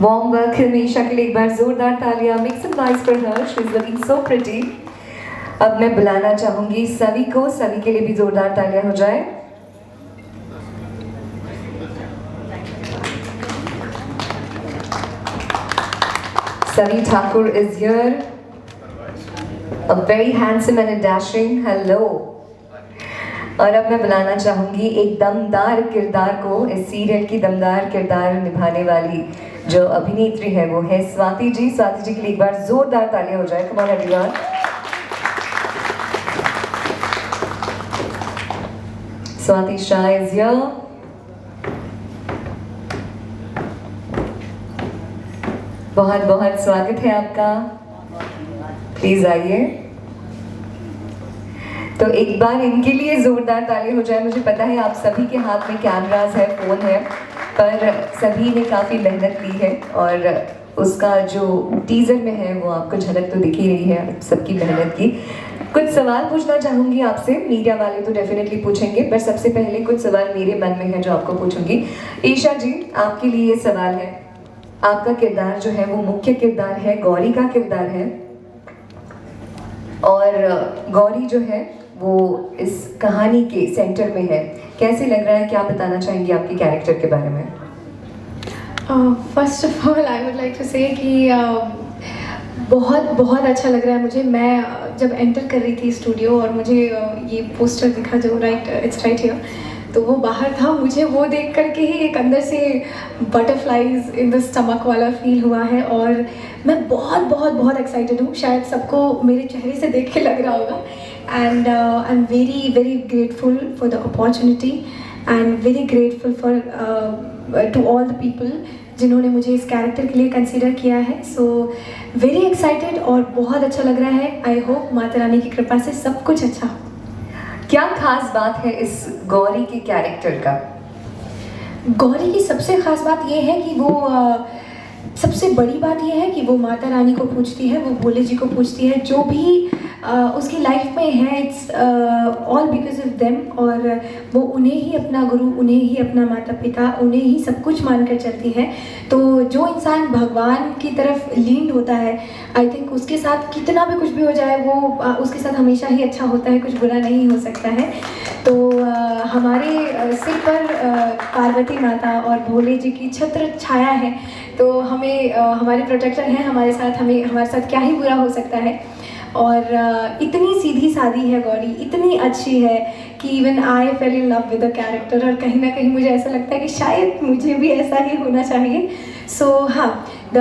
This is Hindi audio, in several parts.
Warm welcome ईशा के लिए एक बार जोरदार तालियां. Make some noise for her. She's looking so pretty. अब मैं बुलाना चाहूंगी सभी को. सभी के लिए भी जोरदार तालियां हो जाए. Savi Thakur is here. A very handsome and a dashing. Hello. और अब मैं बुलाना चाहूंगी एक दमदार किरदार को. इस सीरियल की दमदार किरदार निभाने वाली जो अभिनेत्री है वो है स्वाति जी. स्वाति जी के लिए एक बार जोरदार तालियां हो जाए. Come on everyone. Swati Shah is here. बहुत बहुत स्वागत है आपका. प्लीज आइए. तो एक बार इनके लिए जोरदार ताली हो जाए. मुझे पता है आप सभी के हाथ में कैमरास है, फोन है, पर सभी ने काफ़ी मेहनत की है और उसका जो टीज़र में है वो आपको झलक तो दिख ही रही है सबकी मेहनत की. कुछ सवाल पूछना चाहूँगी आपसे. मीडिया वाले तो डेफिनेटली पूछेंगे, पर सबसे पहले कुछ सवाल मेरे मन में है जो आपको पूछूंगी. ईशा जी, आपके लिए ये सवाल है. आपका किरदार जो है वो मुख्य किरदार है, गौरी का किरदार है, और गौरी जो है वो इस कहानी के सेंटर में है. कैसे लग रहा है, क्या बताना चाहेंगी आपके कैरेक्टर के बारे में? First of all I would like to say कि बहुत बहुत अच्छा लग रहा है मुझे. मैं जब एंटर कर रही थी स्टूडियो और मुझे ये पोस्टर दिखा जो इट्स राइट हियर, तो वो बाहर था. मुझे वो देख करके ही एक अंदर से बटरफ्लाईज इन द स्टमक वाला फील हुआ है और मैं बहुत बहुत बहुत एक्साइटेड हूँ. शायद सबको मेरे चेहरे से देख के लग रहा होगा. And I am very very grateful for the opportunity and very grateful for to all the people जिन्होंने मुझे इस कैरेक्टर के लिए कंसीडर किया है. सो वेरी एक्साइटेड और बहुत अच्छा लग रहा है. आई होप माता रानी की कृपा से सब कुछ अच्छा हो. क्या खास बात है इस गौरी के कैरेक्टर का? गौरी की सबसे खास बात ये है कि वो सबसे बड़ी बात ये है कि वो माता रानी को पूजती है, वो भोले जी को पूजती है. जो भी उसकी लाइफ में है it's all because of them. और वो उन्हें ही अपना गुरु, उन्हें ही अपना माता पिता, उन्हें ही सब कुछ मानकर चलती है. तो जो इंसान भगवान की तरफ लीन होता है, आई थिंक उसके साथ कितना भी कुछ भी हो जाए वो उसके साथ हमेशा ही अच्छा होता है, कुछ बुरा नहीं हो सकता है. तो हमारे सिर पर पार्वती माता और भोले जी की छत्र छाया है, तो हमें हमारे प्रोटेक्टर हैं हमारे साथ. हमारे साथ क्या ही बुरा हो सकता है. और इतनी सीधी सादी है गौरी, इतनी अच्छी है कि even I fail in love with the character. और कहीं ना कहीं मुझे ऐसा लगता है कि शायद मुझे भी ऐसा ही होना चाहिए. सो हाँ, the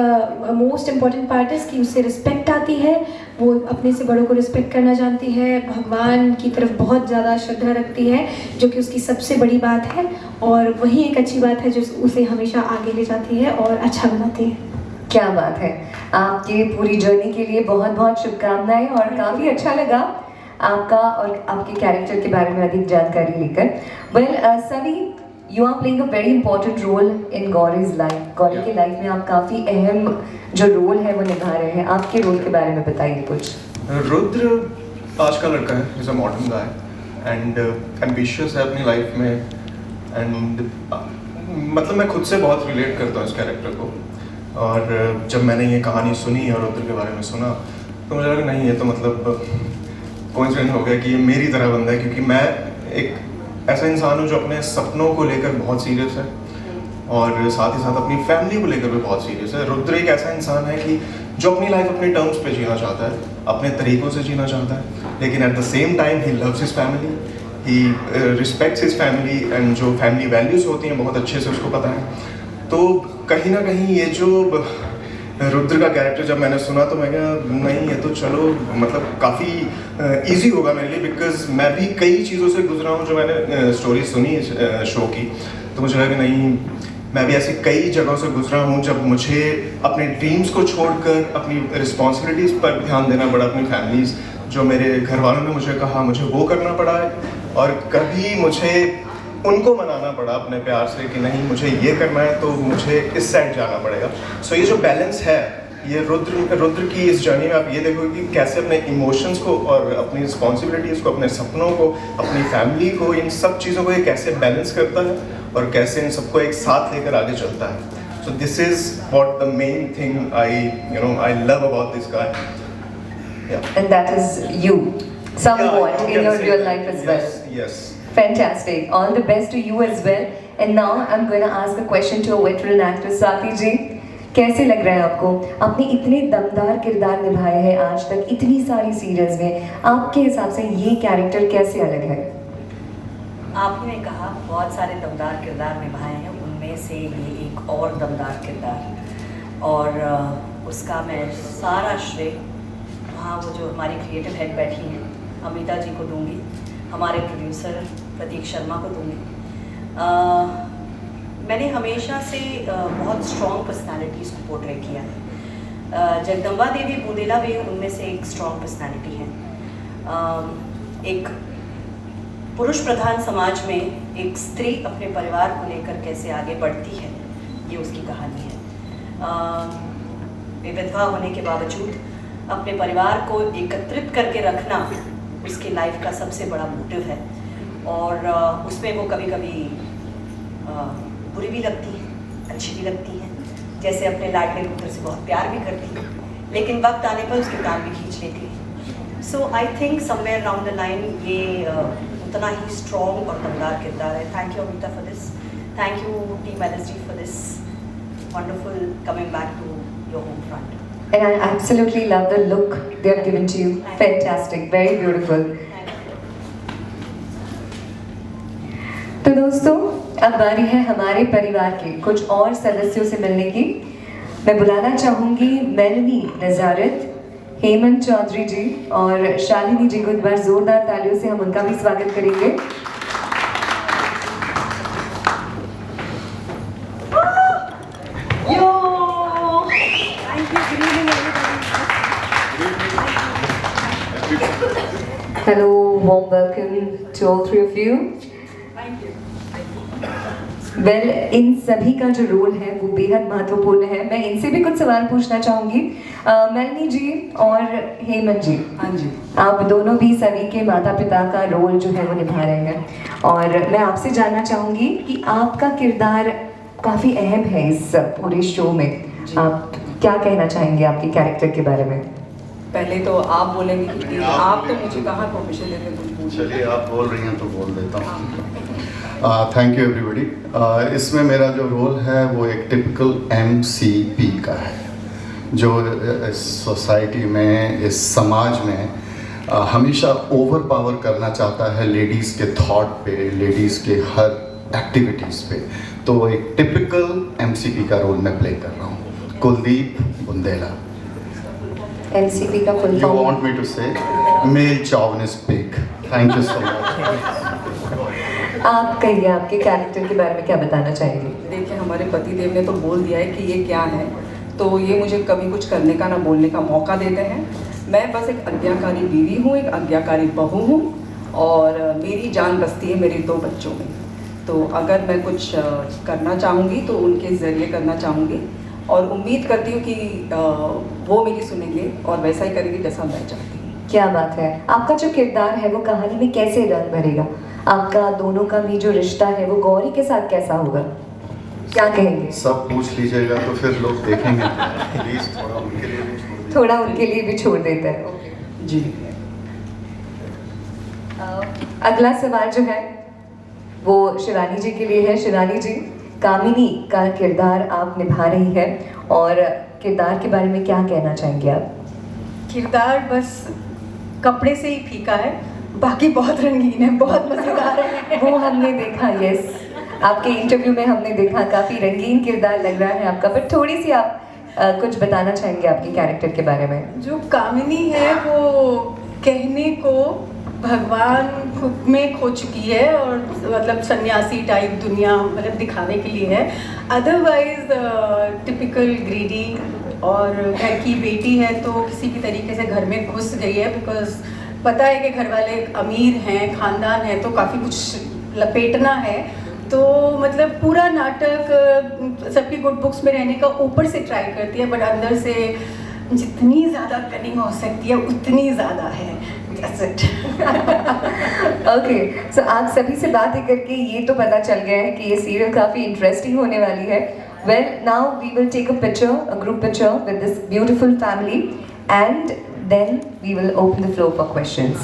most important part is कि उससे रिस्पेक्ट आती है. वो अपने से बड़ों को रिस्पेक्ट करना जानती है, भगवान की तरफ बहुत ज़्यादा श्रद्धा रखती है, जो कि उसकी सबसे बड़ी बात है. और वही एक अच्छी बात है जो उसे हमेशा आगे ले जाती है और अच्छा बनाती है. क्या बात है. आपके पूरी जर्नी के लिए बहुत बहुत शुभकामनाएं और काफ़ी अच्छा लगा आपका और आपके कैरेक्टर के बारे में अधिक जानकारी लेकर. वेल सभी, you are playing a very important role in Gauri's life. Gauri की लाइफ में आप काफ़ी अहम जो रोल है वो निभा रहे हैं. आपके रोल के बारे में बताइए कुछ. रुद्र आज का लड़का है, is a modern guy and ambitious है अपनी लाइफ में. एंड मतलब मैं खुद से बहुत रिलेट करता हूँ इस कैरेक्टर को. और जब मैंने ये कहानी सुनी और रुद्र के बारे में सुना तो मुझे लगा नहीं, ये तो मतलब कोइंसिडेंस हो गया कि ये मेरी तरह बंदा है. क्योंकि मैं एक ऐसा इंसान हूँ जो अपने सपनों को लेकर बहुत सीरियस है और साथ ही साथ अपनी फैमिली को लेकर भी बहुत सीरियस है. रुद्र एक ऐसा इंसान है कि जो अपनी लाइफ अपने टर्म्स पे जीना चाहता है, अपने तरीक़ों से जीना चाहता है, लेकिन at the same time he loves his family, he respects his family and जो फैमिली वैल्यूज़ होती हैं बहुत अच्छे से उसको पता है. तो कहीं ना कहीं ये जो रुद्र का कैरेक्टर जब मैंने सुना तो मैं कहा नहीं, ये तो चलो मतलब काफ़ी इजी होगा मेरे लिए. बिकॉज मैं भी कई चीज़ों से गुजरा हूँ. जो मैंने स्टोरी सुनी शो की तो मुझे लगा नहीं, मैं भी ऐसी कई जगहों से गुजरा हूँ जब मुझे अपने ड्रीम्स को छोड़कर अपनी रिस्पॉन्सिबिलिटीज़ पर ध्यान देना पड़ा. अपनी फैमिलीज़, जो मेरे घर वालों ने मुझे कहा, मुझे वो करना पड़ा है. और कभी मुझे उनको मनाना पड़ा अपने प्यार से कि नहीं, मुझे ये करना है तो मुझे इस साइड जाना पड़ेगा. सो ये जो बैलेंस है, ये रुद्र की इस जर्नी में आप ये देखोगे कि कैसे अपने इमोशंस को और अपनी रिस्पॉन्सिबिलिटीज़ को, अपने सपनों को, अपनी फैमिली को, इन सब चीज़ों को ये कैसे बैलेंस करता है और कैसे इन सबको एक साथ लेकर आगे चलता है. So this is what the main thing I love about this guy. Yeah. And that is you, somewhat, Yeah, you in can your say real that. life as well. Yes. Fantastic. All the best to you as well. And now I'm going to ask a question to a veteran actor, Swati ji. कैसे लग रहा है आपको? आपने इतने दमदार किरदार निभाए हैं आज तक, इतनी सारी सीरियल्स में. आपके हिसाब से ये कैरेक्टर कैसे अलग है? आप ही ने कहा बहुत सारे दमदार किरदार निभाए हैं, उनमें से ये एक और दमदार किरदार, और उसका मैं सारा श्रेय वहाँ वो जो हमारी क्रिएटिव हेड बैठी हैं अमिता जी को दूंगी, हमारे प्रोड्यूसर प्रतीक शर्मा को दूंगी. मैंने हमेशा से बहुत स्ट्रॉन्ग पर्सनालिटीज़ को पोर्ट्रे किया है. जगदम्बा देवी बुंदेला भी उनमें से एक स्ट्रॉन्ग पर्सनालिटी है. एक पुरुष प्रधान समाज में एक स्त्री अपने परिवार को लेकर कैसे आगे बढ़ती है, ये उसकी कहानी है. विधवा होने के बावजूद अपने परिवार को एकत्रित करके रखना उसकी लाइफ का सबसे बड़ा मोटिव है, और उसमें वो कभी कभी बुरी भी लगती है, अच्छी भी लगती है. जैसे अपने लाडले पुत्र से बहुत प्यार भी करती है, लेकिन वक्त आने पर उसकी टांग भी खींच लेती है. So I think somewhere around the line ये उतना ही स्ट्रॉन्ग और दमदार किरदार है. Thank you Amita for this, thank you team LSD for this wonderful coming back to your home front. And I absolutely love the look they have given to you. Fantastic, very beautiful. तो दोस्तों, अब बारी है हमारे परिवार के कुछ और सदस्यों से मिलने की. मैं बुलाना चाहूंगी मेलनी नजारत, हेमंत चौधरी जी और शालिनी जी को. एक बार जोरदार तालियों से हम उनका भी स्वागत करेंगे. Hello, warm welcome to all three of you. Well, इन सभी का जो रोल है वो बेहद महत्वपूर्ण है. मैं इनसे भी कुछ सवाल पूछना चाहूँगी. मेलनी जी और हेमंत जी, हाँ जी, आप दोनों भी सभी के माता पिता का रोल जो है वो निभा रहे हैं, और मैं आपसे जानना चाहूँगी कि आपका किरदार काफ़ी अहम है इस पूरे शो में. आप क्या कहना चाहेंगे आपके कैरेक्टर के बारे में? पहले तो आप बोलेंगे क्योंकि आप तो मुझे कहाँ परमिशन देते हैं, कुछ पूछिए. चलिए आप बोल रही हैं तो बोल देता हूँ. Thank you everybody. इसमें मेरा जो रोल है वो एक टिपिकल MCP का है, जो इस सोसाइटी में, इस समाज में हमेशा ओवर पावर करना चाहता है लेडीज़ के थॉट पे, लेडीज़ के हर एक्टिविटीज़ पे. तो एक टिपिकल MCP का रोल मैं प्ले कर रहा हूँ, कुलदीप बुंदेला. MCP का full You form? want me to say male chauvinist pig. Thank you so much. आप कहिए, आपके कैरेक्टर के बारे में क्या बताना चाहेंगे? देखिए, हमारे पति देव ने तो बोल दिया है कि ये क्या है, तो ये मुझे कभी कुछ करने का ना बोलने का मौका देते हैं. मैं बस एक आज्ञाकारी बीवी हूँ, एक आज्ञाकारी बहू हूँ, और मेरी जान बसती है मेरे 2 बच्चों में. तो अगर मैं कुछ करना चाहूँगी तो उनके ज़रिए करना चाहूँगी, और उम्मीद करती हूँ कि वो मेरी सुनेंगे और वैसा ही करेंगे जैसा मैं चाहती हूँ. क्या बात है. आपका जो किरदार है वो कहानी में कैसे रंग भरेगा? आपका दोनों का भी जो रिश्ता है वो गौरी के साथ कैसा होगा? क्या कहेंगे? सब पूछ लीजिएगा तो फिर लोग देखेंगे. प्लीज थोड़ा उनके लिए भी छोड़ दीजिए. थोड़ा उनके लिए भी छोड़ देते हैं. जी. अगला सवाल जो है वो शिवानी जी के लिए है. शिवानी जी, कामिनी का किरदार आप निभा रही है, और किरदार के बारे में क्या कहना चाहेंगे आप? किरदार बस कपड़े से ही फीका है, बाकी बहुत रंगीन है, बहुत मज़ेदार है. वो हमने देखा, यस, आपके इंटरव्यू में हमने देखा, काफ़ी रंगीन किरदार लग रहा है आपका. बट थोड़ी सी आप कुछ बताना चाहेंगे आपके कैरेक्टर के बारे में? जो कामिनी है वो कहने को भगवान खुद में खो चुकी है, और मतलब सन्यासी टाइप दुनिया मतलब दिखाने के लिए है. अदरवाइज टिपिकल ग्रीडी, और घर की बेटी है तो किसी भी तरीके से घर में घुस गई है, बिकॉज पता है कि घर वाले अमीर हैं, ख़ानदान है, तो काफ़ी कुछ लपेटना है. तो मतलब पूरा नाटक सबकी गुड बुक्स में रहने का ऊपर से ट्राई करती है, बट अंदर से जितनी ज़्यादा कनिंग हो सकती है उतनी ज़्यादा है. ओके, सो आप सभी से बातें करके ये तो पता चल गया है कि ये सीरियल काफ़ी इंटरेस्टिंग होने वाली है, Well, now we will take a picture, a group picture with this beautiful family, and then we will open the floor for questions.